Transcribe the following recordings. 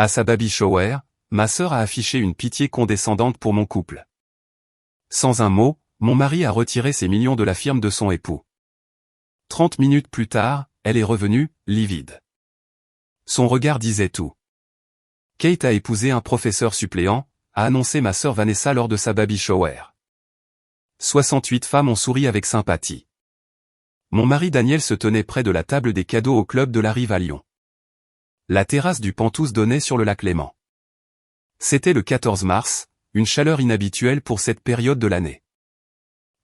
À sa baby shower, ma sœur a affiché une pitié condescendante pour mon couple. Sans un mot, mon mari a retiré ses millions de la firme de son époux. 30 minutes plus tard, elle est revenue, livide. Son regard disait tout. Kate a épousé un professeur suppléant, a annoncé ma sœur Vanessa lors de sa baby shower. 68 femmes ont souri avec sympathie. Mon mari Daniel se tenait près de la table des cadeaux au club de la Rive à Lyon. La terrasse du Penthouse donnait sur le lac Léman. C'était le 14 mars, une chaleur inhabituelle pour cette période de l'année.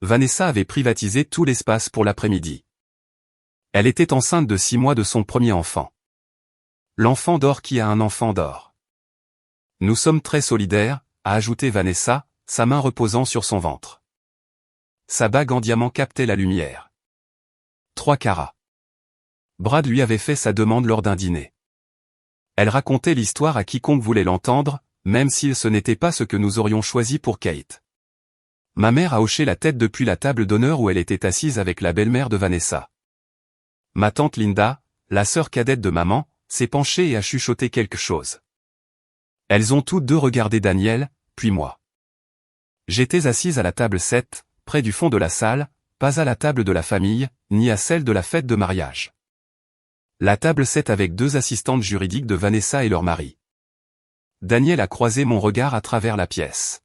Vanessa avait privatisé tout l'espace pour l'après-midi. Elle était enceinte de 6 mois de son premier enfant. L'enfant d'or qui a un enfant d'or. Nous sommes très solidaires, a ajouté Vanessa, sa main reposant sur son ventre. Sa bague en diamant captait la lumière. 3 carats. Brad lui avait fait sa demande lors d'un dîner. Elle racontait l'histoire à quiconque voulait l'entendre, même si ce n'était pas ce que nous aurions choisi pour Kate. Ma mère a hoché la tête depuis la table d'honneur où elle était assise avec la belle-mère de Vanessa. Ma tante Linda, la sœur cadette de maman, s'est penchée et a chuchoté quelque chose. Elles ont toutes deux regardé Daniel, puis moi. J'étais assise à la table 7, près du fond de la salle, pas à la table de la famille, ni à celle de la fête de mariage. La table 7 avec 2 assistantes juridiques de Vanessa et leur mari. Daniel a croisé mon regard à travers la pièce.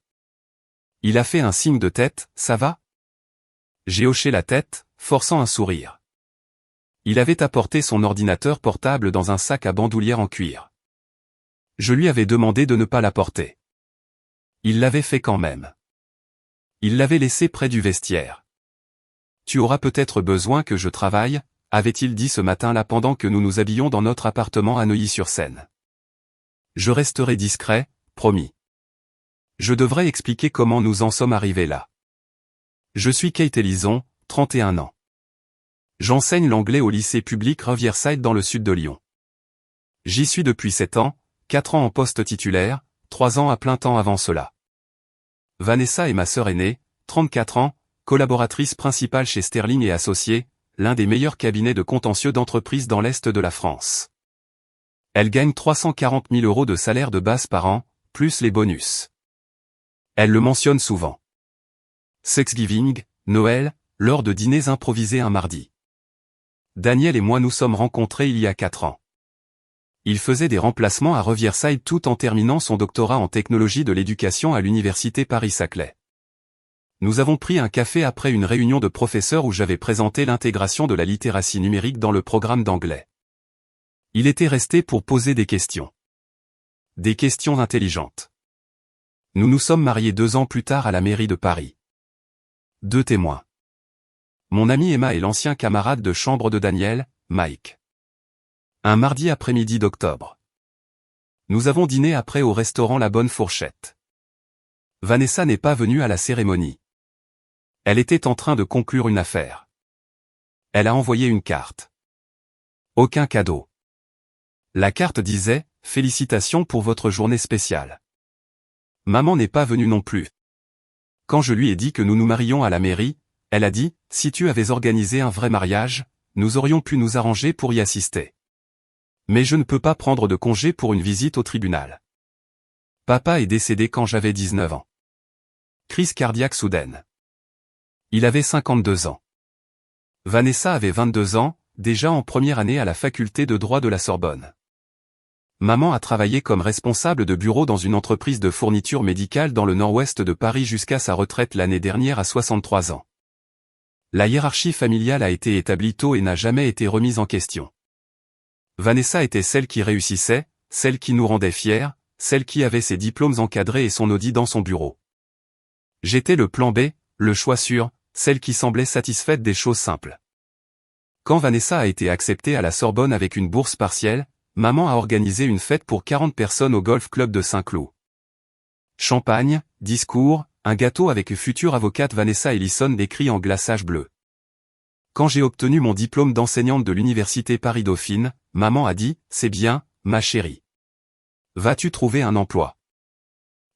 Il a fait un signe de tête, ça va? J'ai hoché la tête, forçant un sourire. Il avait apporté son ordinateur portable dans un sac à bandoulière en cuir. Je lui avais demandé de ne pas l'apporter. Il l'avait fait quand même. Il l'avait laissé près du vestiaire. Tu auras peut-être besoin que je travaille, avait-il dit ce matin-là pendant que nous nous habillions dans notre appartement à Neuilly-sur-Seine. Je resterai discret, promis. Je devrais expliquer comment nous en sommes arrivés là. Je suis Kate Ellison, 31 ans. J'enseigne l'anglais au lycée public Riverside dans le sud de Lyon. J'y suis depuis 7 ans, 4 ans en poste titulaire, 3 ans à plein temps avant cela. Vanessa est ma sœur aînée, 34 ans, collaboratrice principale chez Sterling et Associés, l'un des meilleurs cabinets de contentieux d'entreprise dans l'Est de la France. Elle gagne 340 000 € de salaire de base par an, plus les bonus. Elle le mentionne souvent. Thanksgiving, Noël, lors de dîners improvisés un mardi. Daniel et moi nous sommes rencontrés il y a 4 ans. Il faisait des remplacements à Riverside tout en terminant son doctorat en technologie de l'éducation à l'université Paris-Saclay. Nous avons pris un café après une réunion de professeurs où j'avais présenté l'intégration de la littératie numérique dans le programme d'anglais. Il était resté pour poser des questions. Des questions intelligentes. Nous nous sommes mariés 2 ans plus tard à la mairie de Paris. 2 témoins. Mon amie Emma et l'ancien camarade de chambre de Daniel, Mike. Un mardi après-midi d'octobre. Nous avons dîné après au restaurant La Bonne Fourchette. Vanessa n'est pas venue à la cérémonie. Elle était en train de conclure une affaire. Elle a envoyé une carte. Aucun cadeau. La carte disait « Félicitations pour votre journée spéciale ». Maman n'est pas venue non plus. Quand je lui ai dit que nous nous marions à la mairie, elle a dit « Si tu avais organisé un vrai mariage, nous aurions pu nous arranger pour y assister. Mais je ne peux pas prendre de congé pour une visite au tribunal. Papa est décédé quand j'avais 19 ans. Crise cardiaque soudaine. Il avait 52 ans. Vanessa avait 22 ans, déjà en première année à la faculté de droit de la Sorbonne. Maman a travaillé comme responsable de bureau dans une entreprise de fourniture médicale dans le nord-ouest de Paris jusqu'à sa retraite l'année dernière à 63 ans. La hiérarchie familiale a été établie tôt et n'a jamais été remise en question. Vanessa était celle qui réussissait, celle qui nous rendait fiers, celle qui avait ses diplômes encadrés et son Audi dans son bureau. J'étais le plan B, le choix sûr, celle qui semblait satisfaite des choses simples. Quand Vanessa a été acceptée à la Sorbonne avec une bourse partielle, maman a organisé une fête pour 40 personnes au Golf Club de Saint-Cloud. Champagne, discours, un gâteau avec future avocate Vanessa Ellison écrit en glaçage bleu. Quand j'ai obtenu mon diplôme d'enseignante de l'université Paris-Dauphine, maman a dit « C'est bien, ma chérie. Vas-tu trouver un emploi ?»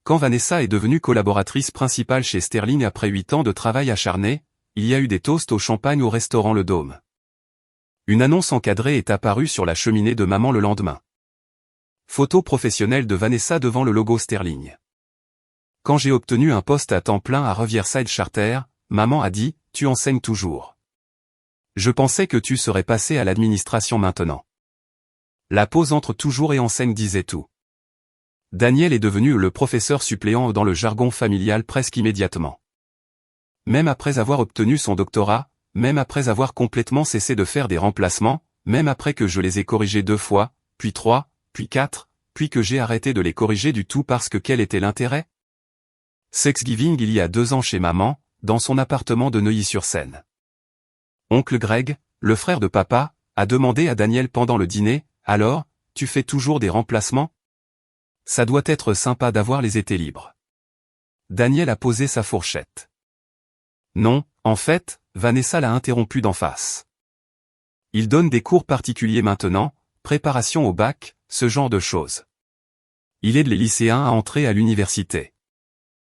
Quand Vanessa est devenue collaboratrice principale chez Sterling après 8 ans de travail acharné, il y a eu des toasts au champagne au restaurant Le Dôme. Une annonce encadrée est apparue sur la cheminée de maman le lendemain. Photo professionnelle de Vanessa devant le logo Sterling. Quand j'ai obtenu un poste à temps plein à Riverside Charter, maman a dit, tu enseignes toujours. Je pensais que tu serais passé à l'administration maintenant. La pause entre toujours et enseigne disait tout. Daniel est devenu le professeur suppléant dans le jargon familial presque immédiatement. Même après avoir obtenu son doctorat, même après avoir complètement cessé de faire des remplacements, même après que je les ai corrigés 2 fois, puis 3, puis 4, puis que j'ai arrêté de les corriger du tout parce que quel était l'intérêt? Thanksgiving il y a 2 ans chez maman, dans son appartement de Neuilly-sur-Seine. Oncle Greg, le frère de papa, a demandé à Daniel pendant le dîner, alors, tu fais toujours des remplacements? Ça doit être sympa d'avoir les étés libres. Daniel a posé sa fourchette. Non, en fait, Vanessa l'a interrompu d'en face. Il donne des cours particuliers maintenant, préparation au bac, ce genre de choses. Il aide les lycéens à entrer à l'université.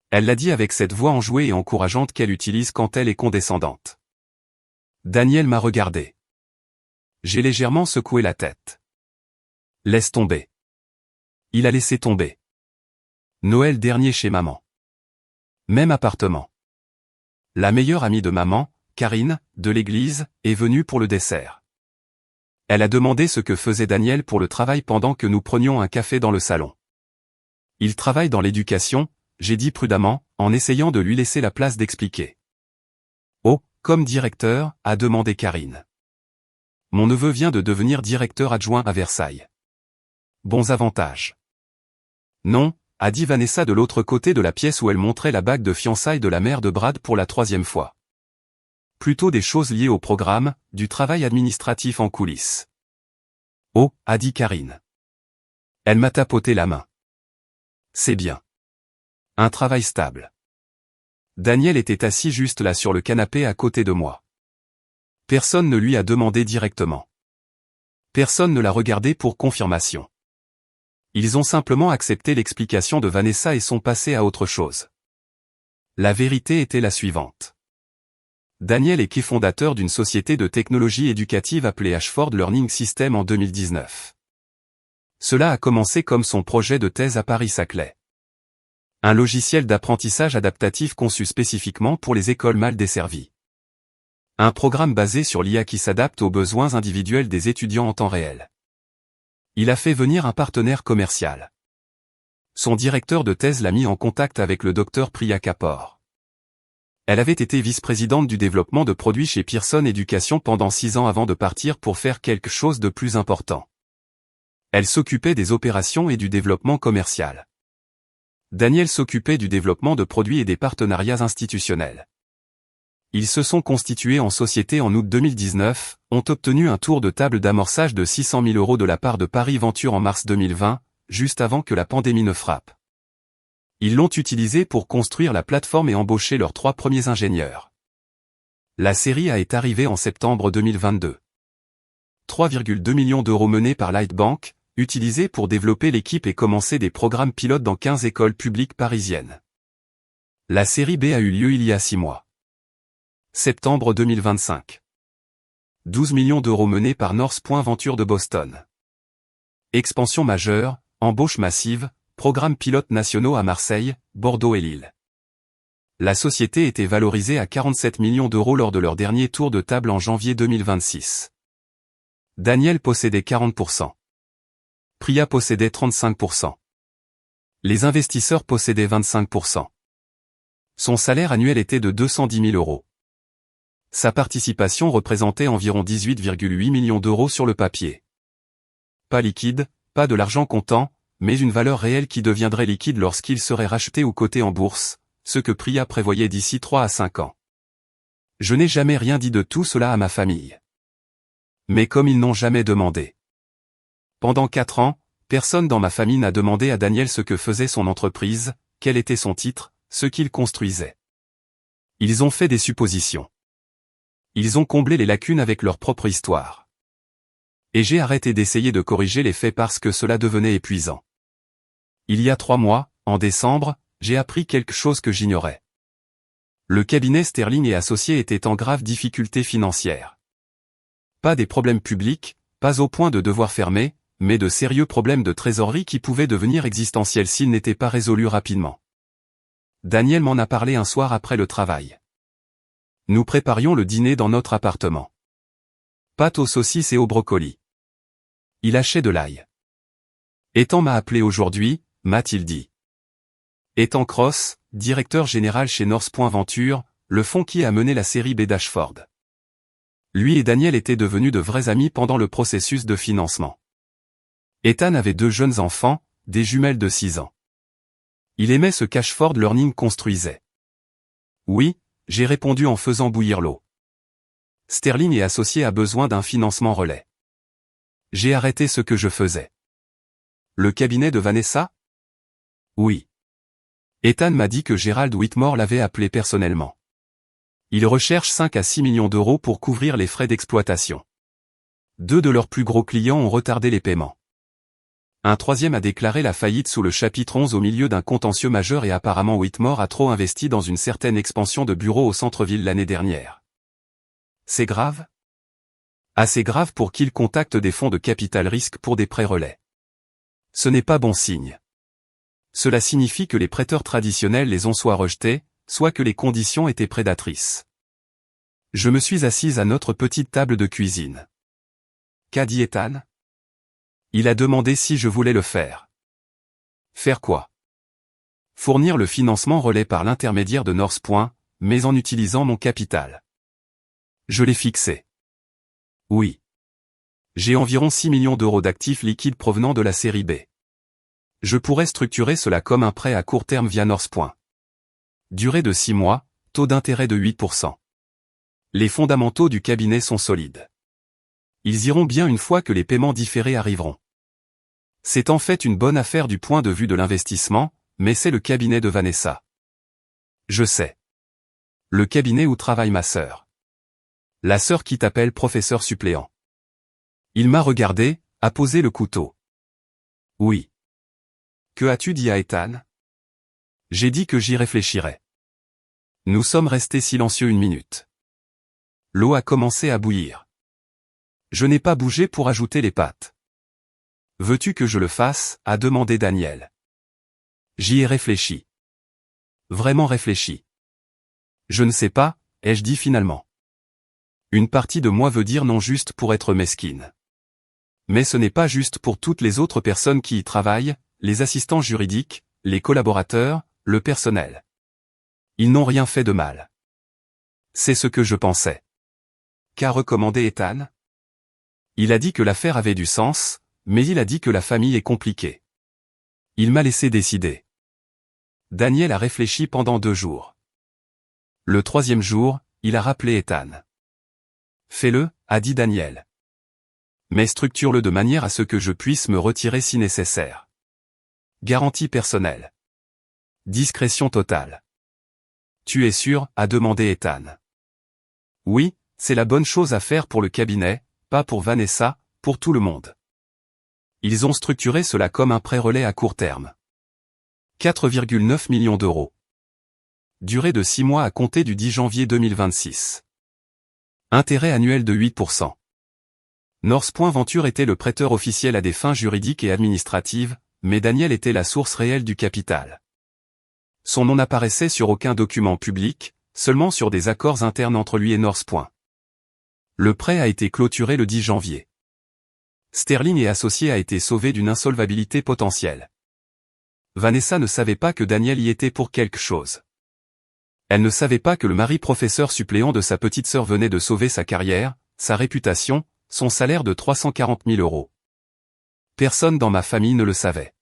Elle l'a dit avec cette voix enjouée et encourageante qu'elle utilise quand elle est condescendante. Daniel m'a regardé. J'ai légèrement secoué la tête. Laisse tomber. Il a laissé tomber. Noël dernier chez maman. Même appartement. La meilleure amie de maman, Karine, de l'église, est venue pour le dessert. Elle a demandé ce que faisait Daniel pour le travail pendant que nous prenions un café dans le salon. Il travaille dans l'éducation, j'ai dit prudemment, en essayant de lui laisser la place d'expliquer. Oh, comme directeur, a demandé Karine. Mon neveu vient de devenir directeur adjoint à Versailles. Bons avantages. Non, a dit Vanessa de l'autre côté de la pièce où elle montrait la bague de fiançailles de la mère de Brad pour la 3e fois. Plutôt des choses liées au programme, du travail administratif en coulisses. Oh, a dit Karine. Elle m'a tapoté la main. C'est bien. Un travail stable. Daniel était assis juste là sur le canapé à côté de moi. Personne ne lui a demandé directement. Personne ne l'a regardé pour confirmation. Ils ont simplement accepté l'explication de Vanessa et sont passés à autre chose. La vérité était la suivante. Daniel est cofondateur d'une société de technologie éducative appelée Ashford Learning System en 2019. Cela a commencé comme son projet de thèse à Paris-Saclay. Un logiciel d'apprentissage adaptatif conçu spécifiquement pour les écoles mal desservies. Un programme basé sur l'IA qui s'adapte aux besoins individuels des étudiants en temps réel. Il a fait venir un partenaire commercial. Son directeur de thèse l'a mis en contact avec le Dr Priya Kapoor. Elle avait été vice-présidente du développement de produits chez Pearson Education pendant 6 ans avant de partir pour faire quelque chose de plus important. Elle s'occupait des opérations et du développement commercial. Daniel s'occupait du développement de produits et des partenariats institutionnels. Ils se sont constitués en société en août 2019, ont obtenu un tour de table d'amorçage de 600 000 € de la part de Paris Venture en mars 2020, juste avant que la pandémie ne frappe. Ils l'ont utilisé pour construire la plateforme et embaucher leurs 3 premiers ingénieurs. La série A est arrivée en septembre 2022. 3,2 millions d'euros menés par Lightbank, utilisés pour développer l'équipe et commencer des programmes pilotes dans 15 écoles publiques parisiennes. La série B a eu lieu il y a 6 mois. Septembre 2025. 12 millions d'euros menés par North Point Venture de Boston. Expansion majeure, embauche massive, programmes pilotes nationaux à Marseille, Bordeaux et Lille. La société était valorisée à 47 millions d'euros lors de leur dernier tour de table en janvier 2026. Daniel possédait 40%. Priya possédait 35%. Les investisseurs possédaient 25%. Son salaire annuel était de 210 000 €. Sa participation représentait environ 18,8 millions d'euros sur le papier. Pas liquide, pas de l'argent comptant, mais une valeur réelle qui deviendrait liquide lorsqu'il serait racheté ou coté en bourse, ce que Priya prévoyait d'ici 3 à 5 ans. Je n'ai jamais rien dit de tout cela à ma famille. Mais comme ils n'ont jamais demandé. Pendant 4 ans, personne dans ma famille n'a demandé à Daniel ce que faisait son entreprise, quel était son titre, ce qu'il construisait. Ils ont fait des suppositions. Ils ont comblé les lacunes avec leur propre histoire. Et j'ai arrêté d'essayer de corriger les faits parce que cela devenait épuisant. Il y a 3 mois, en décembre, j'ai appris quelque chose que j'ignorais. Le cabinet Sterling et Associés était en grave difficulté financière. Pas des problèmes publics, pas au point de devoir fermer, mais de sérieux problèmes de trésorerie qui pouvaient devenir existentiels s'ils n'étaient pas résolus rapidement. Daniel m'en a parlé un soir après le travail. Nous préparions le dîner dans notre appartement. Pâtes aux saucisses et aux brocolis. Il hachait de l'ail. Ethan m'a appelé aujourd'hui, m'a-t-il dit. Ethan Cross, directeur général chez North Point Venture, le fonds qui a mené la série B d'Ashford. Lui et Daniel étaient devenus de vrais amis pendant le processus de financement. Ethan avait 2 jeunes enfants, des jumelles de 6 ans. Il aimait ce qu'Ashford Learning construisait. Oui, j'ai répondu en faisant bouillir l'eau. Sterling et associé a besoin d'un financement relais. J'ai arrêté ce que je faisais. Le cabinet de Vanessa? Oui. Ethan m'a dit que Gerald Whitmore l'avait appelé personnellement. Il recherche 5 à 6 millions d'euros pour couvrir les frais d'exploitation. 2 de leurs plus gros clients ont retardé les paiements. Un troisième a déclaré la faillite sous le chapitre 11 au milieu d'un contentieux majeur et apparemment Whitmore a trop investi dans une certaine expansion de bureaux au centre-ville l'année dernière. C'est grave? Assez grave pour qu'il contacte des fonds de capital risque pour des prêts relais. Ce n'est pas bon signe. Cela signifie que les prêteurs traditionnels les ont soit rejetés, soit que les conditions étaient prédatrices. Je me suis assise à notre petite table de cuisine. Qu'a dit Ethan? Il a demandé si je voulais le faire. Faire quoi? Fournir le financement relais par l'intermédiaire de North Point, mais en utilisant mon capital. Je l'ai fixé. Oui. J'ai environ 6 millions d'euros d'actifs liquides provenant de la série B. Je pourrais structurer cela comme un prêt à court terme via North Point. Durée de 6 mois, taux d'intérêt de 8%. Les fondamentaux du cabinet sont solides. Ils iront bien une fois que les paiements différés arriveront. C'est en fait une bonne affaire du point de vue de l'investissement, mais c'est le cabinet de Vanessa. Je sais. Le cabinet où travaille ma sœur. La sœur qui t'appelle professeur suppléant. Il m'a regardé, a posé le couteau. Oui. Que as-tu dit à Ethan? J'ai dit que j'y réfléchirais. Nous sommes restés silencieux 1 minute. L'eau a commencé à bouillir. Je n'ai pas bougé pour ajouter les pâtes. Veux-tu que je le fasse? A demandé Daniel. J'y ai réfléchi. Vraiment réfléchi. Je ne sais pas, ai-je dit finalement. Une partie de moi veut dire non juste pour être mesquine. Mais ce n'est pas juste pour toutes les autres personnes qui y travaillent, les assistants juridiques, les collaborateurs, le personnel. Ils n'ont rien fait de mal. C'est ce que je pensais. Qu'a recommandé Ethan? Il a dit que l'affaire avait du sens, mais il a dit que la famille est compliquée. Il m'a laissé décider. Daniel a réfléchi pendant 2 jours. Le 3e jour, il a rappelé Ethan. Fais-le, a dit Daniel. Mais structure-le de manière à ce que je puisse me retirer si nécessaire. Garantie personnelle. Discrétion totale. Tu es sûr? A demandé Ethan. Oui, c'est la bonne chose à faire pour le cabinet, pas pour Vanessa, pour tout le monde. Ils ont structuré cela comme un prêt relais à court terme. 4,9 millions d'euros. Durée de 6 mois à compter du 10 janvier 2026. Intérêt annuel de 8%. North Point Venture était le prêteur officiel à des fins juridiques et administratives, mais Daniel était la source réelle du capital. Son nom n'apparaissait sur aucun document public, seulement sur des accords internes entre lui et North Point. Le prêt a été clôturé le 10 janvier. Sterling et associé a été sauvé d'une insolvabilité potentielle. Vanessa ne savait pas que Daniel y était pour quelque chose. Elle ne savait pas que le mari professeur suppléant de sa petite sœur venait de sauver sa carrière, sa réputation, son salaire de 340 000 euros. Personne dans ma famille ne le savait.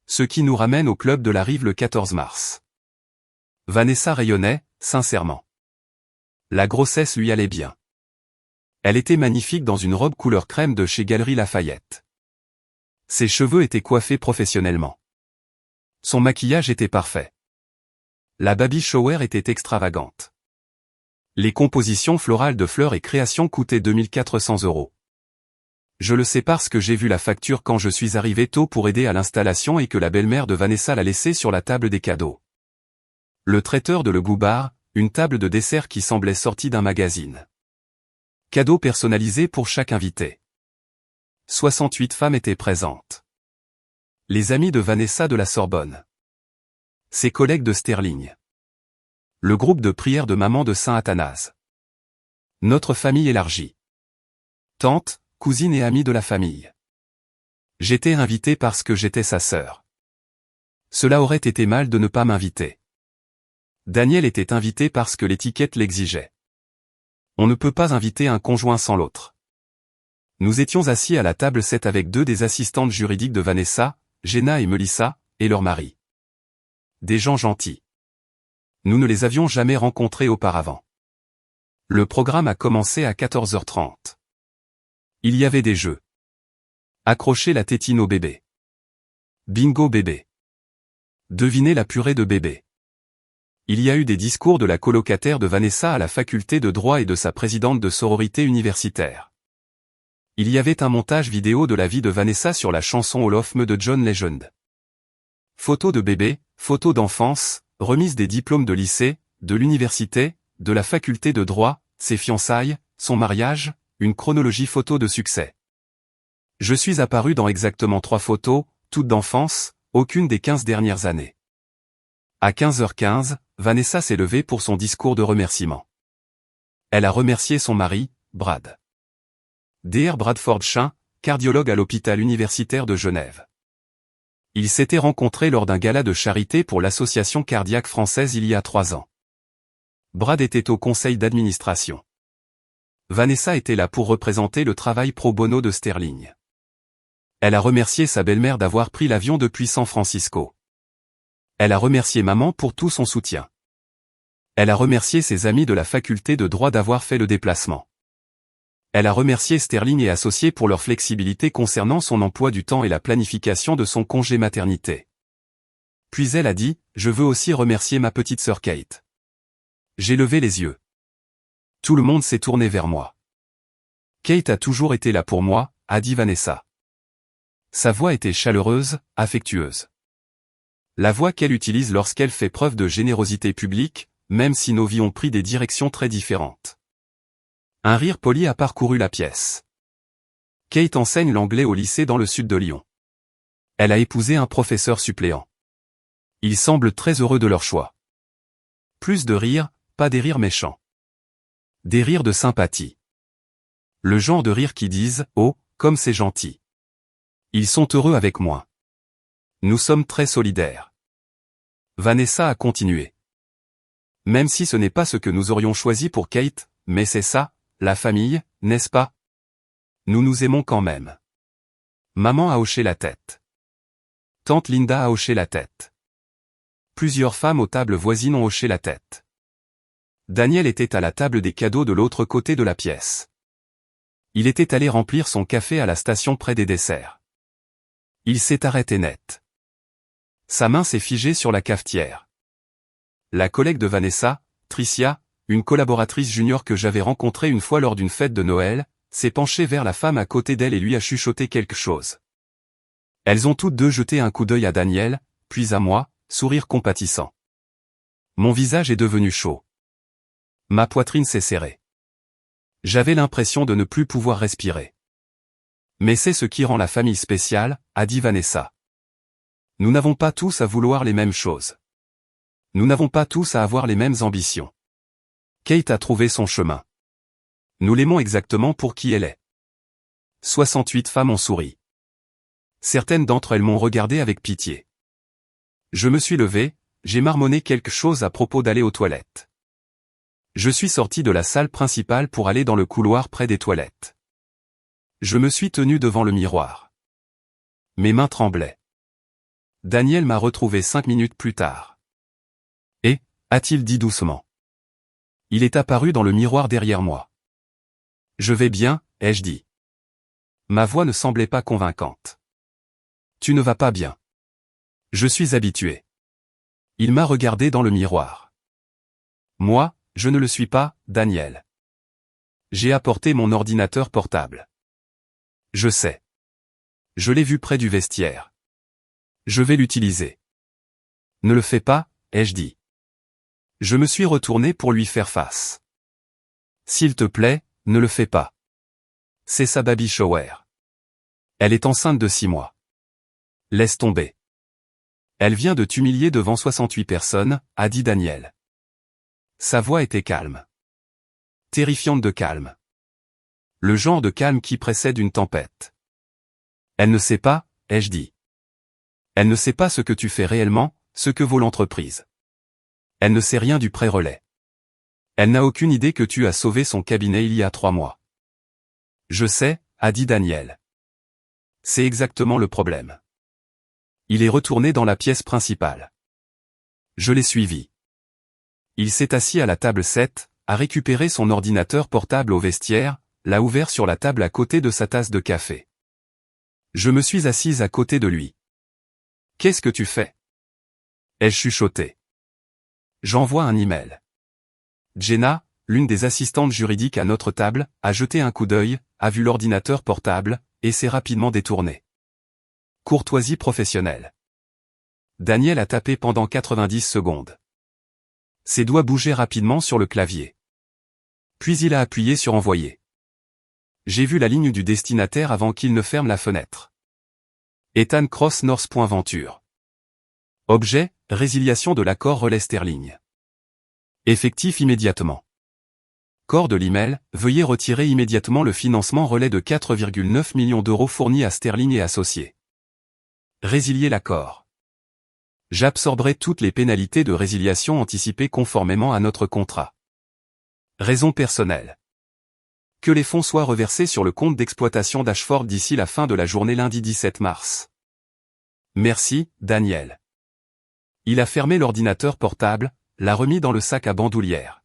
Ce qui nous ramène au club de la Rive le 14 mars. Vanessa rayonnait, sincèrement. La grossesse lui allait bien. Elle était magnifique dans une robe couleur crème de chez Galeries Lafayette. Ses cheveux étaient coiffés professionnellement. Son maquillage était parfait. La baby shower était extravagante. Les compositions florales de fleurs et créations coûtaient 2400 €. Je le sais parce que j'ai vu la facture quand je suis arrivé tôt pour aider à l'installation et que la belle-mère de Vanessa l'a laissée sur la table des cadeaux. Le traiteur de Le Goût Bar, une table de dessert qui semblait sortie d'un magazine. Cadeau personnalisé pour chaque invité. 68 femmes étaient présentes. Les amis de Vanessa de la Sorbonne. Ses collègues de Sterling. Le groupe de prière de Maman de Saint-Athanase. Notre famille élargie. Tante, cousine et amie de la famille. J'étais invité parce que j'étais sa sœur. Cela aurait été mal de ne pas m'inviter. Daniel était invité parce que l'étiquette l'exigeait. On ne peut pas inviter un conjoint sans l'autre. Nous étions assis à la table 7 avec deux des assistantes juridiques de Vanessa, Jenna et Melissa, et leur mari. Des gens gentils. Nous ne les avions jamais rencontrés auparavant. Le programme a commencé à 14h30. Il y avait des jeux. Accrocher la tétine au bébé. Bingo bébé. Deviner la purée de bébé. Il y a eu des discours de la colocataire de Vanessa à la faculté de droit et de sa présidente de sororité universitaire. Il y avait un montage vidéo de la vie de Vanessa sur la chanson All of Me de John Legend. Photos de bébé, photos d'enfance, remise des diplômes de lycée, de l'université, de la faculté de droit, ses fiançailles, son mariage, une chronologie photo de succès. Je suis apparu dans exactement 3 photos, toutes d'enfance, aucune des 15 dernières années. À 15h15, Vanessa s'est levée pour son discours de remerciement. Elle a remercié son mari, Brad. Dr Bradford Chin, cardiologue à l'hôpital universitaire de Genève. Ils s'étaient rencontrés lors d'un gala de charité pour l'Association cardiaque française il y a 3 ans. Brad était au conseil d'administration. Vanessa était là pour représenter le travail pro bono de Sterling. Elle a remercié sa belle-mère d'avoir pris l'avion depuis San Francisco. Elle a remercié maman pour tout son soutien. Elle a remercié ses amis de la faculté de droit d'avoir fait le déplacement. Elle a remercié Sterling et associés pour leur flexibilité concernant son emploi du temps et la planification de son congé maternité. Puis elle a dit, je veux aussi remercier ma petite sœur Kate. J'ai levé les yeux. Tout le monde s'est tourné vers moi. Kate a toujours été là pour moi, a dit Vanessa. Sa voix était chaleureuse, affectueuse. La voix qu'elle utilise lorsqu'elle fait preuve de générosité publique, même si nos vies ont pris des directions très différentes. Un rire poli a parcouru la pièce. Kate enseigne l'anglais au lycée dans le sud de Lyon. Elle a épousé un professeur suppléant. Ils semblent très heureux de leur choix. Plus de rire, pas des rires méchants. Des rires de sympathie. Le genre de rire qui disent « Oh, comme c'est gentil ». Ils sont heureux avec moi. Nous sommes très solidaires. Vanessa a continué. Même si ce n'est pas ce que nous aurions choisi pour Kate, mais c'est ça, la famille, n'est-ce pas? Nous nous aimons quand même. Maman a hoché la tête. Tante Linda a hoché la tête. Plusieurs femmes aux tables voisines ont hoché la tête. Daniel était à la table des cadeaux de l'autre côté de la pièce. Il était allé remplir son café à la station près des desserts. Il s'est arrêté net. Sa main s'est figée sur la cafetière. La collègue de Vanessa, Tricia, une collaboratrice junior que j'avais rencontrée une fois lors d'une fête de Noël, s'est penchée vers la femme à côté d'elle et lui a chuchoté quelque chose. Elles ont toutes deux jeté un coup d'œil à Daniel, puis à moi, sourire compatissant. Mon visage est devenu chaud. Ma poitrine s'est serrée. J'avais l'impression de ne plus pouvoir respirer. Mais c'est ce qui rend la famille spéciale, a dit Vanessa. Nous n'avons pas tous à vouloir les mêmes choses. Nous n'avons pas tous à avoir les mêmes ambitions. Kate a trouvé son chemin. Nous l'aimons exactement pour qui elle est. 68 femmes ont souri. Certaines d'entre elles m'ont regardé avec pitié. Je me suis levé, j'ai marmonné quelque chose à propos d'aller aux toilettes. Je suis sorti de la salle principale pour aller dans le couloir près des toilettes. Je me suis tenu devant le miroir. Mes mains tremblaient. Daniel m'a retrouvé 5 minutes plus tard. Et, a-t-il dit doucement. Il est apparu dans le miroir derrière moi. Je vais bien, ai-je dit. Ma voix ne semblait pas convaincante. Tu ne vas pas bien. Je suis habitué. Il m'a regardé dans le miroir. Moi, je ne le suis pas, Daniel. J'ai apporté mon ordinateur portable. Je sais. Je l'ai vu près du vestiaire. Je vais l'utiliser. Ne le fais pas, ai-je dit. Je me suis retourné pour lui faire face. S'il te plaît, ne le fais pas. C'est sa baby shower. Elle est enceinte de 6 mois. Laisse tomber. Elle vient de t'humilier devant 68 personnes, a dit Daniel. Sa voix était calme. Terrifiante de calme. Le genre de calme qui précède une tempête. Elle ne sait pas, ai-je dit. Elle ne sait pas ce que tu fais réellement, ce que vaut l'entreprise. Elle ne sait rien du pré-relais. Elle n'a aucune idée que tu as sauvé son cabinet il y a 3 mois. Je sais, a dit Daniel. C'est exactement le problème. Il est retourné dans la pièce principale. Je l'ai suivi. Il s'est assis à la table 7, a récupéré son ordinateur portable au vestiaire, l'a ouvert sur la table à côté de sa tasse de café. Je me suis assise à côté de lui. Qu'est-ce que tu fais? Ai-je chuchoté. J'envoie un email. Jenna, l'une des assistantes juridiques à notre table, a jeté un coup d'œil, a vu l'ordinateur portable, et s'est rapidement détournée. Courtoisie professionnelle. Daniel a tapé pendant 90 secondes. Ses doigts bougeaient rapidement sur le clavier. Puis il a appuyé sur envoyer. J'ai vu la ligne du destinataire avant qu'il ne ferme la fenêtre. Ethan Cross North.Venture. Objet, résiliation de l'accord relais Sterling. Effectif immédiatement. Corps de l'email, veuillez retirer immédiatement le financement relais de 4,9 millions d'euros fourni à Sterling et associés. Résilier l'accord. J'absorberai toutes les pénalités de résiliation anticipées conformément à notre contrat. Raison personnelle. Que les fonds soient reversés sur le compte d'exploitation d'Ashford d'ici la fin de la journée lundi 17 mars. Merci, Daniel. Il a fermé l'ordinateur portable, l'a remis dans le sac à bandoulière.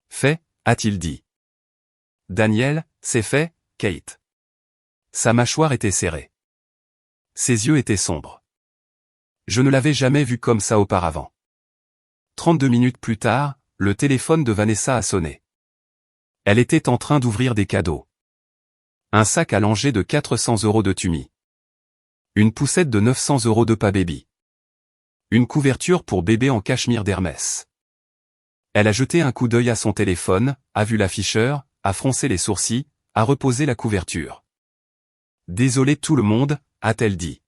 Fait, a-t-il dit. Daniel, c'est fait, Kate. Sa mâchoire était serrée. Ses yeux étaient sombres. Je ne l'avais jamais vu comme ça auparavant. 32 minutes plus tard, le téléphone de Vanessa a sonné. Elle était en train d'ouvrir des cadeaux. Un sac allongé de 400 € de Tumi. Une poussette de 900 € de Pababy. Une couverture pour bébé en cachemire d'Hermès. Elle a jeté un coup d'œil à son téléphone, a vu l'afficheur, a froncé les sourcils, a reposé la couverture. Désolé tout le monde, a-t-elle dit.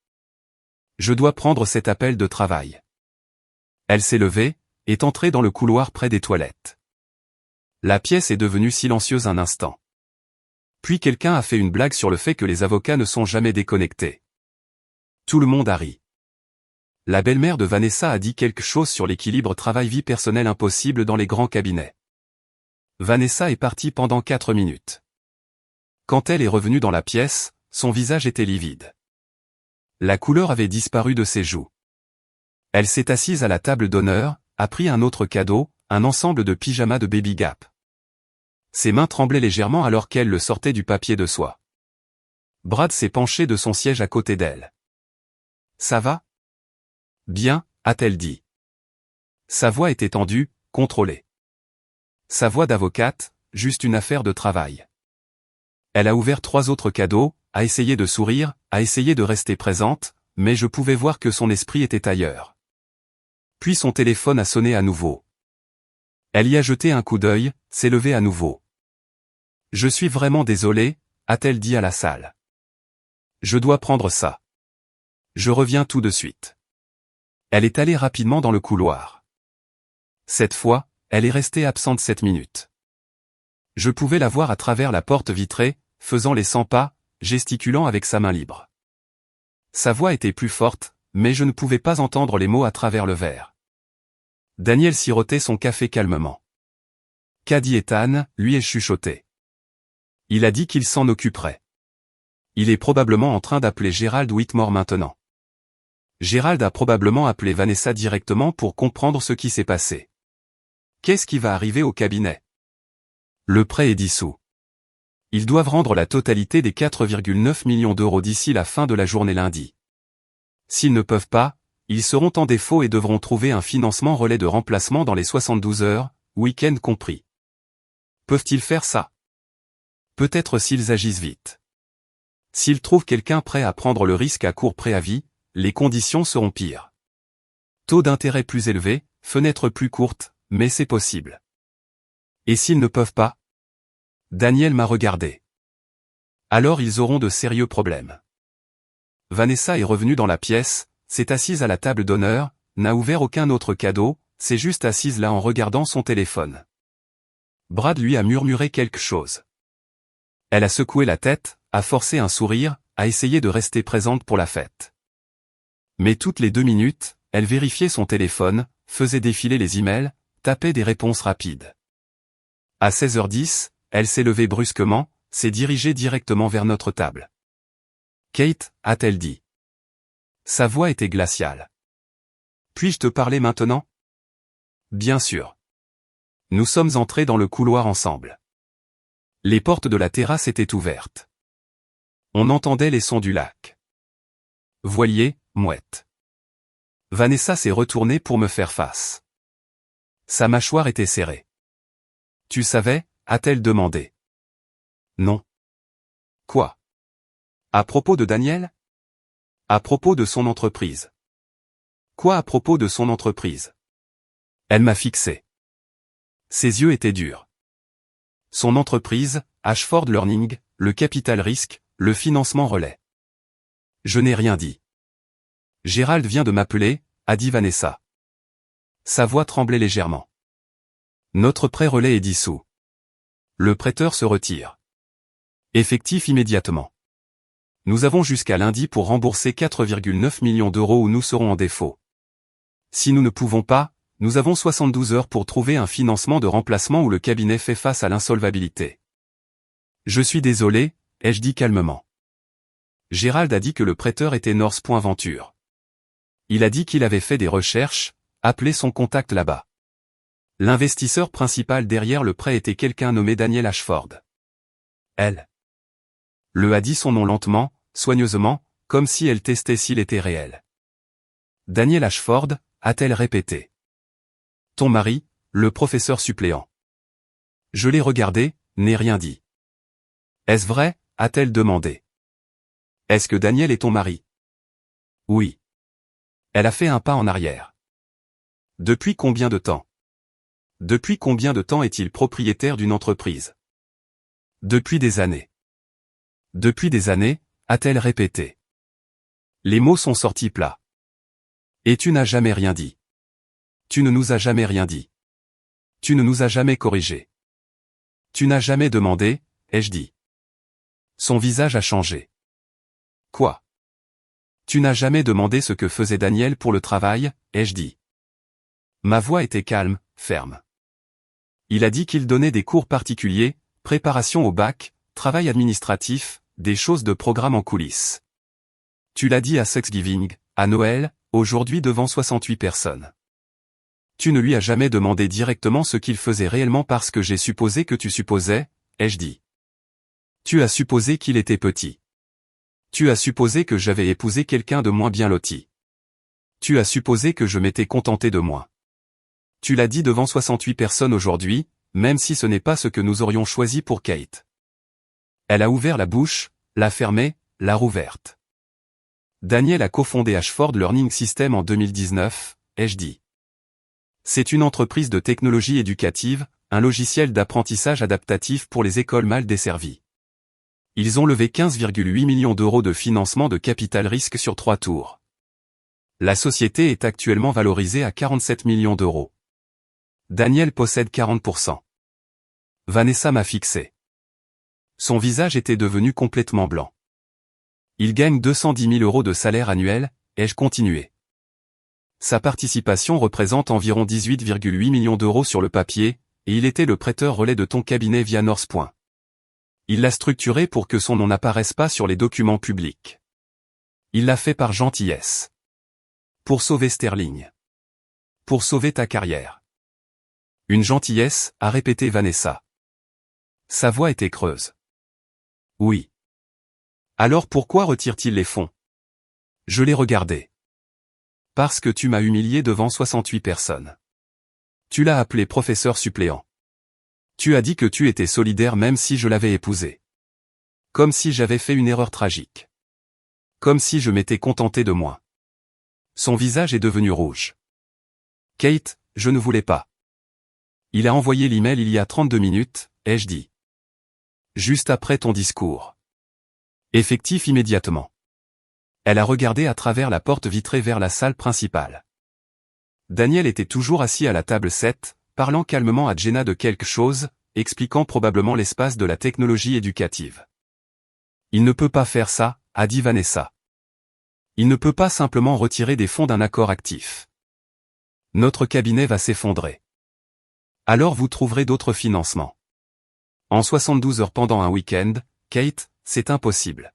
Je dois prendre cet appel de travail. Elle s'est levée, est entrée dans le couloir près des toilettes. La pièce est devenue silencieuse un instant. Puis quelqu'un a fait une blague sur le fait que les avocats ne sont jamais déconnectés. Tout le monde a ri. La belle-mère de Vanessa a dit quelque chose sur l'équilibre travail-vie personnelle impossible dans les grands cabinets. Vanessa est partie pendant 4 minutes. Quand elle est revenue dans la pièce, son visage était livide. La couleur avait disparu de ses joues. Elle s'est assise à la table d'honneur, a pris un autre cadeau, un ensemble de pyjamas de Baby Gap. Ses mains tremblaient légèrement alors qu'elle le sortait du papier de soie. Brad s'est penché de son siège à côté d'elle. Ça va? Bien, a-t-elle dit. Sa voix était tendue, contrôlée. Sa voix d'avocate, juste une affaire de travail. Elle a ouvert 3 autres cadeaux, a essayé de sourire, a essayé de rester présente, mais je pouvais voir que son esprit était ailleurs. Puis son téléphone a sonné à nouveau. Elle y a jeté un coup d'œil, s'est levée à nouveau. Je suis vraiment désolée, a-t-elle dit à la salle. Je dois prendre ça. Je reviens tout de suite. Elle est allée rapidement dans le couloir. Cette fois, elle est restée absente 7 minutes. Je pouvais la voir à travers la porte vitrée, faisant les 100 pas, gesticulant avec sa main libre. Sa voix était plus forte, mais je ne pouvais pas entendre les mots à travers le verre. Daniel sirotait son café calmement. Qu'a dit Ethan, lui ai-je chuchoté. Il a dit qu'il s'en occuperait. Il est probablement en train d'appeler Gerald Whitmore maintenant. Gerald a probablement appelé Vanessa directement pour comprendre ce qui s'est passé. Qu'est-ce qui va arriver au cabinet? Le prêt est dissous. Ils doivent rendre la totalité des 4,9 millions d'euros d'ici la fin de la journée lundi. S'ils ne peuvent pas, ils seront en défaut et devront trouver un financement relais de remplacement dans les 72 heures, week-end compris. Peuvent-ils faire ça? Peut-être s'ils agissent vite. S'ils trouvent quelqu'un prêt à prendre le risque à court préavis, les conditions seront pires. Taux d'intérêt plus élevé, fenêtre plus courte, mais c'est possible. Et s'ils ne peuvent pas? Daniel m'a regardé. Alors ils auront de sérieux problèmes. Vanessa est revenue dans la pièce, s'est assise à la table d'honneur, n'a ouvert aucun autre cadeau, s'est juste assise là en regardant son téléphone. Brad lui a murmuré quelque chose. Elle a secoué la tête, a forcé un sourire, a essayé de rester présente pour la fête. Mais toutes les 2 minutes, elle vérifiait son téléphone, faisait défiler les emails, tapait des réponses rapides. À 16h10, elle s'est levée brusquement, s'est dirigée directement vers notre table. « Kate » a-t-elle dit. Sa voix était glaciale. « Puis-je te parler maintenant ?» Bien sûr. Nous sommes entrés dans le couloir ensemble. Les portes de la terrasse étaient ouvertes. On entendait les sons du lac. Voilier, mouette. Vanessa s'est retournée pour me faire face. Sa mâchoire était serrée. « Tu savais » a-t-elle demandé. « Non. » « Quoi ? À propos de Daniel ? À propos de son entreprise. » « Quoi à propos de son entreprise ? » Elle m'a fixé. Ses yeux étaient durs. Son entreprise, Ashford Learning, le capital risque, le financement relais. Je n'ai rien dit. Gérald vient de m'appeler, a dit Vanessa. Sa voix tremblait légèrement. Notre prêt relais est dissous. Le prêteur se retire. Effectif immédiatement. Nous avons jusqu'à lundi pour rembourser 4,9 millions d'euros ou nous serons en défaut. Si nous ne pouvons pas, nous avons 72 heures pour trouver un financement de remplacement où le cabinet fait face à l'insolvabilité. Je suis désolé, ai-je dit calmement. Gérald a dit que le prêteur était North.Venture. Il a dit qu'il avait fait des recherches, appelé son contact là-bas. L'investisseur principal derrière le prêt était quelqu'un nommé Daniel Ashford. Elle le a dit son nom lentement, soigneusement, comme si elle testait s'il était réel. Daniel Ashford, a-t-elle répété. Ton mari, le professeur suppléant. Je l'ai regardé, n'ai rien dit. Est-ce vrai, a-t-elle demandé. Est-ce que Daniel est ton mari? Oui. Elle a fait un pas en arrière. Depuis combien de temps? Depuis combien de temps est-il propriétaire d'une entreprise? Depuis des années. Depuis des années, a-t-elle répété. Les mots sont sortis plats. Et tu n'as jamais rien dit. Tu ne nous as jamais rien dit. Tu ne nous as jamais corrigé. Tu n'as jamais demandé, ai-je dit. Son visage a changé. Quoi? Tu n'as jamais demandé ce que faisait Daniel pour le travail, ai-je dit. Ma voix était calme, ferme. Il a dit qu'il donnait des cours particuliers, préparation au bac, travail administratif, des choses de programme en coulisses. Tu l'as dit à Thanksgiving, à Noël, aujourd'hui devant 68 personnes. Tu ne lui as jamais demandé directement ce qu'il faisait réellement parce que j'ai supposé que tu supposais, ai-je dit. Tu as supposé qu'il était petit. Tu as supposé que j'avais épousé quelqu'un de moins bien loti. Tu as supposé que je m'étais contenté de moins. Tu l'as dit devant 68 personnes aujourd'hui, même si ce n'est pas ce que nous aurions choisi pour Kate. Elle a ouvert la bouche, l'a fermée, l'a rouverte. Daniel a cofondé Ashford Learning System en 2019, ai-je dit. C'est une entreprise de technologie éducative, un logiciel d'apprentissage adaptatif pour les écoles mal desservies. Ils ont levé 15,8 millions d'euros de financement de capital risque sur 3 tours. La société est actuellement valorisée à 47 millions d'euros. Daniel possède 40%. Vanessa m'a fixé. Son visage était devenu complètement blanc. Il gagne 210 000 euros de salaire annuel, ai-je continué. Sa participation représente environ 18,8 millions d'euros sur le papier, et il était le prêteur relais de ton cabinet via North. Il l'a structuré pour que son nom n'apparaisse pas sur les documents publics. Il l'a fait par gentillesse. Pour sauver Sterling. Pour sauver ta carrière. Une gentillesse, a répété Vanessa. Sa voix était creuse. Oui. Alors pourquoi retire-t-il les fonds? Je l'ai regardé. Parce que tu m'as humilié devant 68 personnes. Tu l'as appelé professeur suppléant. Tu as dit que tu étais solidaire même si je l'avais épousé. Comme si j'avais fait une erreur tragique. Comme si je m'étais contenté de moi. Son visage est devenu rouge. Kate, je ne voulais pas. Il a envoyé l'email il y a 32 minutes, ai-je dit. Juste après ton discours. Effectif immédiatement. Elle a regardé à travers la porte vitrée vers la salle principale. Daniel était toujours assis à la table 7, parlant calmement à Jenna de quelque chose, expliquant probablement l'espace de la technologie éducative. Il ne peut pas faire ça, a dit Vanessa. Il ne peut pas simplement retirer des fonds d'un accord actif. Notre cabinet va s'effondrer. Alors vous trouverez d'autres financements. En 72 heures pendant un week-end, Kate, c'est impossible.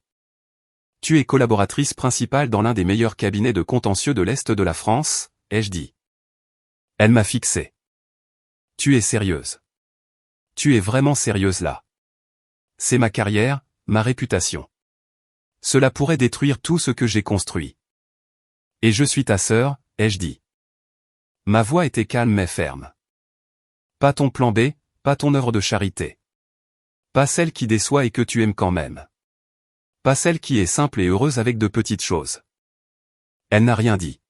Tu es collaboratrice principale dans l'un des meilleurs cabinets de contentieux de l'Est de la France, ai-je dit. Elle m'a fixé. Tu es sérieuse. Tu es vraiment sérieuse là. C'est ma carrière, ma réputation. Cela pourrait détruire tout ce que j'ai construit. Et je suis ta sœur, ai-je dit. Ma voix était calme mais ferme. Pas ton plan B, pas ton œuvre de charité. Pas celle qui déçoit et que tu aimes quand même. Pas celle qui est simple et heureuse avec de petites choses. Elle n'a rien dit.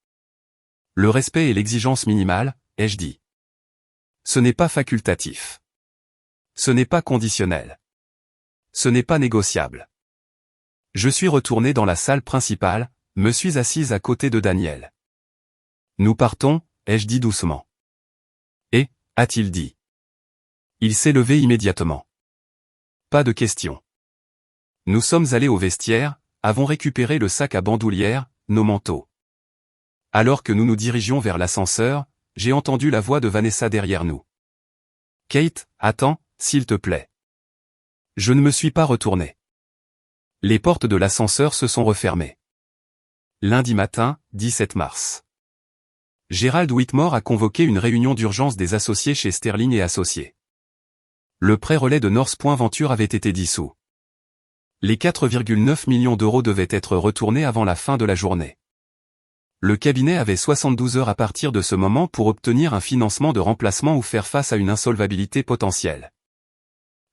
Le respect et l'exigence minimale, ai-je dit. Ce n'est pas facultatif. Ce n'est pas conditionnel. Ce n'est pas négociable. Je suis retourné dans la salle principale, me suis assise à côté de Daniel. Nous partons, ai-je dit doucement. Et, a-t-il dit. Il s'est levé immédiatement. Pas de question. Nous sommes allés au vestiaire, avons récupéré le sac à bandoulière, nos manteaux. Alors que nous nous dirigions vers l'ascenseur, j'ai entendu la voix de Vanessa derrière nous. Kate, attends, s'il te plaît. Je ne me suis pas retourné. Les portes de l'ascenseur se sont refermées. Lundi matin, 17 mars. Gerald Whitmore a convoqué une réunion d'urgence des associés chez Sterling et Associés. Le pré-relais de North Point Venture avait été dissous. Les 4,9 millions d'euros devaient être retournés avant la fin de la journée. Le cabinet avait 72 heures à partir de ce moment pour obtenir un financement de remplacement ou faire face à une insolvabilité potentielle.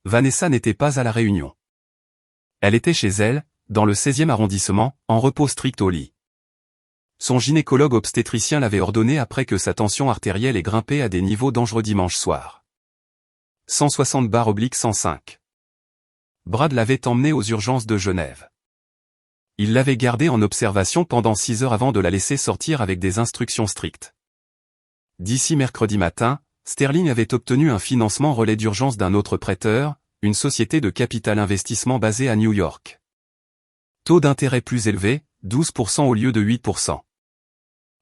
Vanessa n'était pas à la réunion. Elle était chez elle, dans le 16e arrondissement, en repos strict au lit. Son gynécologue obstétricien l'avait ordonné après que sa tension artérielle ait grimpé à des niveaux dangereux dimanche soir. 160/105. Brad l'avait emmenée aux urgences de Genève. Il l'avait gardée en observation pendant 6 heures avant de la laisser sortir avec des instructions strictes. D'ici mercredi matin, Sterling avait obtenu un financement relais d'urgence d'un autre prêteur, une société de capital investissement basée à New York. Taux d'intérêt plus élevé, 12% au lieu de 8%.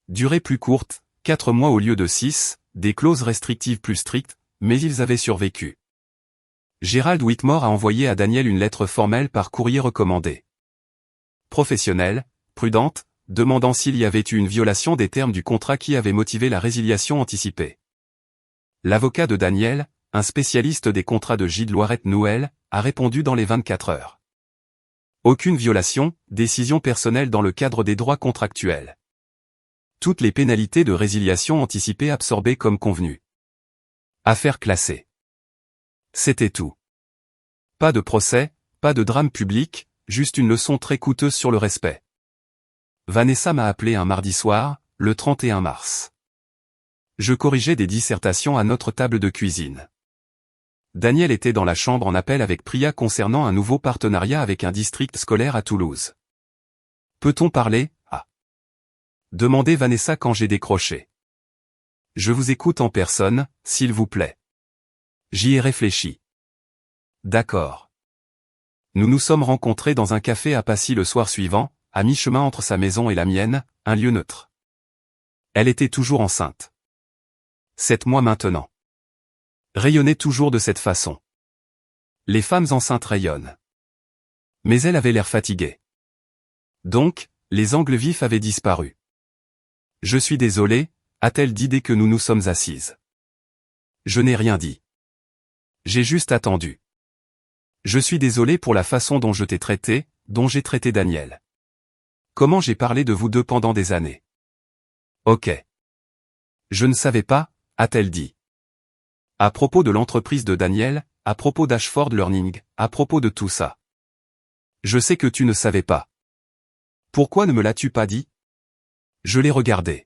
Durée plus courte, 4 mois au lieu de 6, des clauses restrictives plus strictes, mais ils avaient survécu. Gerald Whitmore a envoyé à Daniel une lettre formelle par courrier recommandé. Professionnelle, prudente, demandant s'il y avait eu une violation des termes du contrat qui avait motivé la résiliation anticipée. L'avocat de Daniel, un spécialiste des contrats de Gilles Loiret-Nouel, a répondu dans les 24 heures. Aucune violation, décision personnelle dans le cadre des droits contractuels. Toutes les pénalités de résiliation anticipée absorbées comme convenu. Affaire classée. C'était tout. Pas de procès, pas de drame public, juste une leçon très coûteuse sur le respect. Vanessa m'a appelé un mardi soir, le 31 mars. Je corrigeais des dissertations à notre table de cuisine. Daniel était dans la chambre en appel avec Priya concernant un nouveau partenariat avec un district scolaire à Toulouse. Peut-on parler, demandait Vanessa quand j'ai décroché. Je vous écoute en personne, s'il vous plaît. J'y ai réfléchi. D'accord. Nous nous sommes rencontrés dans un café à Passy le soir suivant, à mi-chemin entre sa maison et la mienne, un lieu neutre. Elle était toujours enceinte. 7 mois maintenant. Rayonnait toujours de cette façon. Les femmes enceintes rayonnent. Mais elle avait l'air fatiguée. Donc, les angles vifs avaient disparu. Je suis désolé, a-t-elle dit dès que nous nous sommes assises. Je n'ai rien dit. J'ai juste attendu. Je suis désolé pour la façon dont je t'ai traité, dont j'ai traité Daniel. Comment j'ai parlé de vous deux pendant des années. Ok. Je ne savais pas, a-t-elle dit. À propos de l'entreprise de Daniel, à propos d'Ashford Learning, à propos de tout ça. Je sais que tu ne savais pas. Pourquoi ne me l'as-tu pas dit? Je l'ai regardé.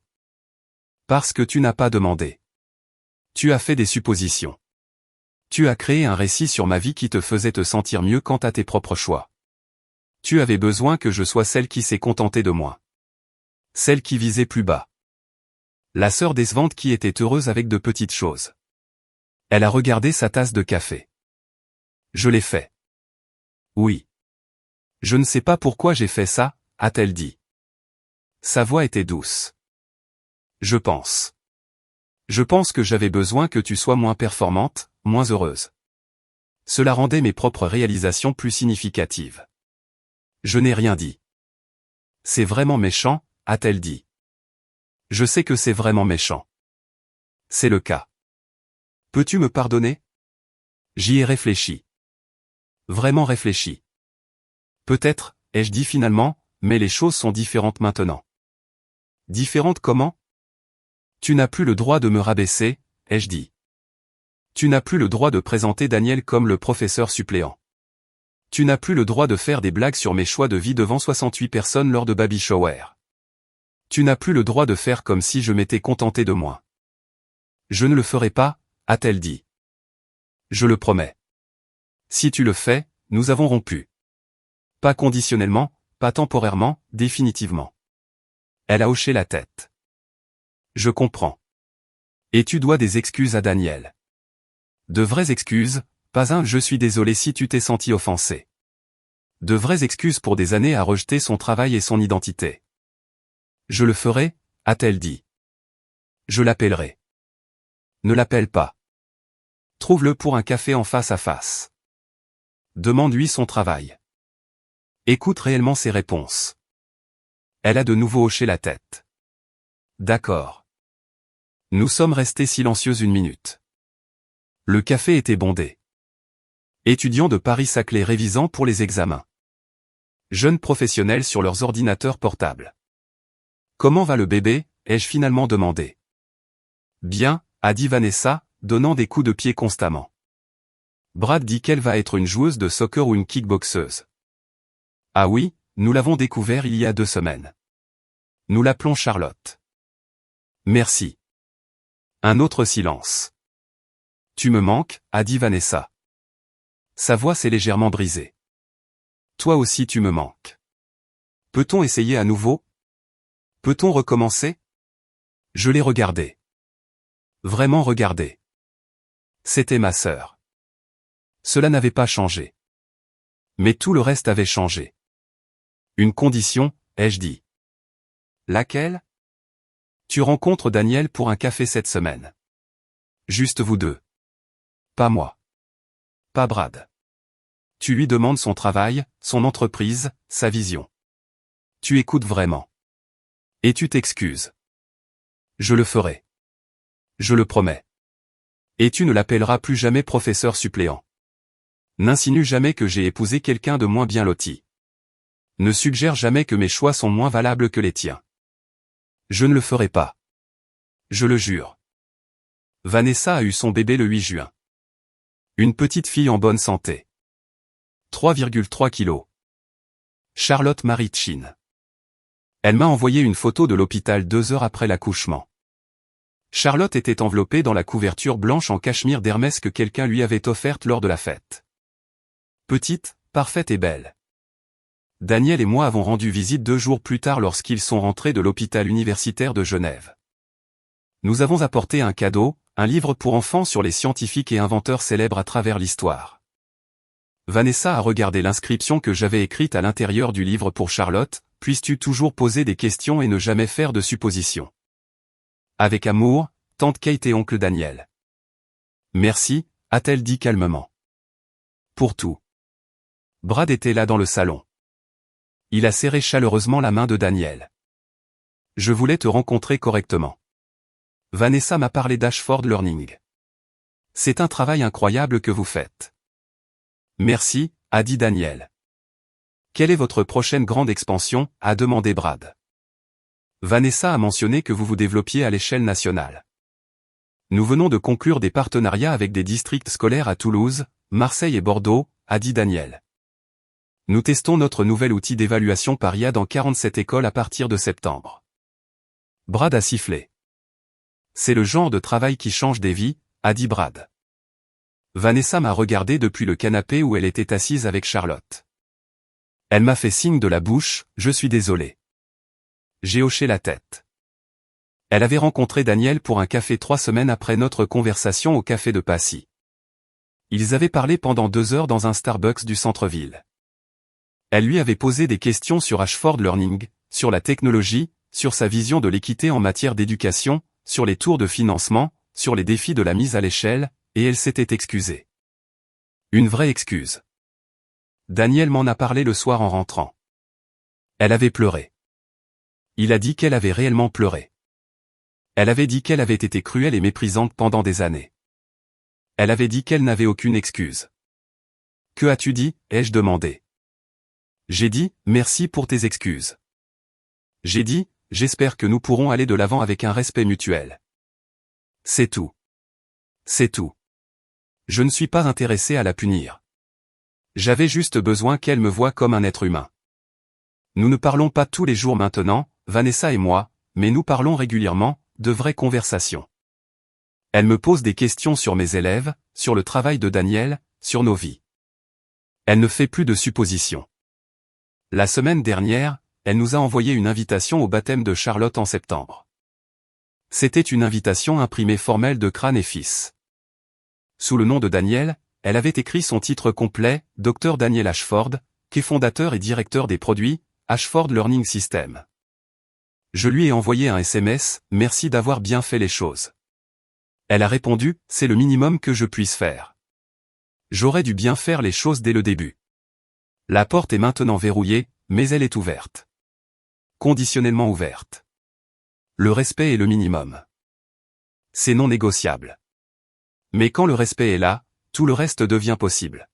Parce que tu n'as pas demandé. Tu as fait des suppositions. Tu as créé un récit sur ma vie qui te faisait te sentir mieux quant à tes propres choix. Tu avais besoin que je sois celle qui s'est contentée de moi. Celle qui visait plus bas. La sœur décevante qui était heureuse avec de petites choses. Elle a regardé sa tasse de café. Je l'ai fait. Oui. Je ne sais pas pourquoi j'ai fait ça, a-t-elle dit. Sa voix était douce. Je pense. Je pense que j'avais besoin que tu sois moins performante, moins heureuse. Cela rendait mes propres réalisations plus significatives. Je n'ai rien dit. C'est vraiment méchant, a-t-elle dit. Je sais que c'est vraiment méchant. C'est le cas. Peux-tu me pardonner? J'y ai réfléchi. Vraiment réfléchi. Peut-être, ai-je dit finalement, mais les choses sont différentes maintenant. Différentes comment? Tu n'as plus le droit de me rabaisser, ai-je dit. Tu n'as plus le droit de présenter Daniel comme le professeur suppléant. Tu n'as plus le droit de faire des blagues sur mes choix de vie devant 68 personnes lors de Baby Shower. Tu n'as plus le droit de faire comme si je m'étais contenté de moi. Je ne le ferai pas, a-t-elle dit. Je le promets. Si tu le fais, nous avons rompu. Pas conditionnellement, pas temporairement, définitivement. Elle a hoché la tête. Je comprends. Et tu dois des excuses à Daniel. De vraies excuses, pas un « je suis désolé si tu t'es senti offensé ». De vraies excuses pour des années à rejeter son travail et son identité. Je le ferai, a-t-elle dit. Je l'appellerai. Ne l'appelle pas. Trouve-le pour un café en face à face. Demande-lui son travail. Écoute réellement ses réponses. Elle a de nouveau hoché la tête. D'accord. Nous sommes restés silencieux une minute. Le café était bondé. Étudiants de Paris-Saclay révisant pour les examens. Jeunes professionnels sur leurs ordinateurs portables. Comment va le bébé, ai-je finalement demandé. Bien, a dit Vanessa, donnant des coups de pied constamment. Brad dit qu'elle va être une joueuse de soccer ou une kickboxeuse. Ah oui, nous l'avons découvert il y a 2 semaines. Nous l'appelons Charlotte. Merci. Un autre silence. Tu me manques, a dit Vanessa. Sa voix s'est légèrement brisée. Toi aussi tu me manques. Peut-on essayer à nouveau? Peut-on recommencer? Je l'ai regardée. Vraiment regardée. C'était ma sœur. Cela n'avait pas changé. Mais tout le reste avait changé. Une condition, ai-je dit. Laquelle? Tu rencontres Daniel pour un café cette semaine. Juste vous deux. Pas moi. Pas Brad. Tu lui demandes son travail, son entreprise, sa vision. Tu écoutes vraiment. Et tu t'excuses. Je le ferai. Je le promets. Et tu ne l'appelleras plus jamais professeur suppléant. N'insinue jamais que j'ai épousé quelqu'un de moins bien loti. Ne suggère jamais que mes choix sont moins valables que les tiens. Je ne le ferai pas. Je le jure. Vanessa a eu son bébé le 8 juin. Une petite fille en bonne santé. 3,3 kilos. Charlotte Marie Chin. Elle m'a envoyé une photo de l'hôpital 2 heures après l'accouchement. Charlotte était enveloppée dans la couverture blanche en cachemire d'Hermès que quelqu'un lui avait offerte lors de la fête. Petite, parfaite et belle. Daniel et moi avons rendu visite 2 jours plus tard lorsqu'ils sont rentrés de l'hôpital universitaire de Genève. Nous avons apporté un cadeau, un livre pour enfants sur les scientifiques et inventeurs célèbres à travers l'histoire. Vanessa a regardé l'inscription que j'avais écrite à l'intérieur du livre pour Charlotte, puisses-tu toujours poser des questions et ne jamais faire de suppositions. Avec amour, tante Kate et oncle Daniel. Merci, a-t-elle dit calmement. Pour tout. Brad était là dans le salon. Il a serré chaleureusement la main de Daniel. Je voulais te rencontrer correctement. Vanessa m'a parlé d'Ashford Learning. C'est un travail incroyable que vous faites. Merci, a dit Daniel. Quelle est votre prochaine grande expansion, a demandé Brad. Vanessa a mentionné que vous vous développiez à l'échelle nationale. Nous venons de conclure des partenariats avec des districts scolaires à Toulouse, Marseille et Bordeaux, a dit Daniel. Nous testons notre nouvel outil d'évaluation par IA dans 47 écoles à partir de septembre. Brad a sifflé. C'est le genre de travail qui change des vies, a dit Brad. Vanessa m'a regardé depuis le canapé où elle était assise avec Charlotte. Elle m'a fait signe de la bouche, je suis désolé. J'ai hoché la tête. Elle avait rencontré Daniel pour un café 3 semaines après notre conversation au café de Passy. Ils avaient parlé pendant 2 heures dans un Starbucks du centre-ville. Elle lui avait posé des questions sur Ashford Learning, sur la technologie, sur sa vision de l'équité en matière d'éducation, sur les tours de financement, sur les défis de la mise à l'échelle, et elle s'était excusée. Une vraie excuse. Daniel m'en a parlé le soir en rentrant. Elle avait pleuré. Il a dit qu'elle avait réellement pleuré. Elle avait dit qu'elle avait été cruelle et méprisante pendant des années. Elle avait dit qu'elle n'avait aucune excuse. « Que as-tu dit ?» ai-je demandé. J'ai dit « Merci pour tes excuses. » J'ai dit « J'espère que nous pourrons aller de l'avant avec un respect mutuel. » C'est tout. C'est tout. Je ne suis pas intéressé à la punir. J'avais juste besoin qu'elle me voie comme un être humain. Nous ne parlons pas tous les jours maintenant, Vanessa et moi, mais nous parlons régulièrement, de vraies conversations. Elle me pose des questions sur mes élèves, sur le travail de Daniel, sur nos vies. Elle ne fait plus de suppositions. La semaine dernière, elle nous a envoyé une invitation au baptême de Charlotte en septembre. C'était une invitation imprimée formelle de Crane et Fils. Sous le nom de Daniel, elle avait écrit son titre complet, Dr Daniel Ashford, qui est fondateur et directeur des produits, Ashford Learning System. Je lui ai envoyé un SMS, merci d'avoir bien fait les choses. Elle a répondu, c'est le minimum que je puisse faire. J'aurais dû bien faire les choses dès le début. La porte est maintenant verrouillée, mais elle est ouverte. Conditionnellement ouverte. Le respect est le minimum. C'est non négociable. Mais quand le respect est là, tout le reste devient possible.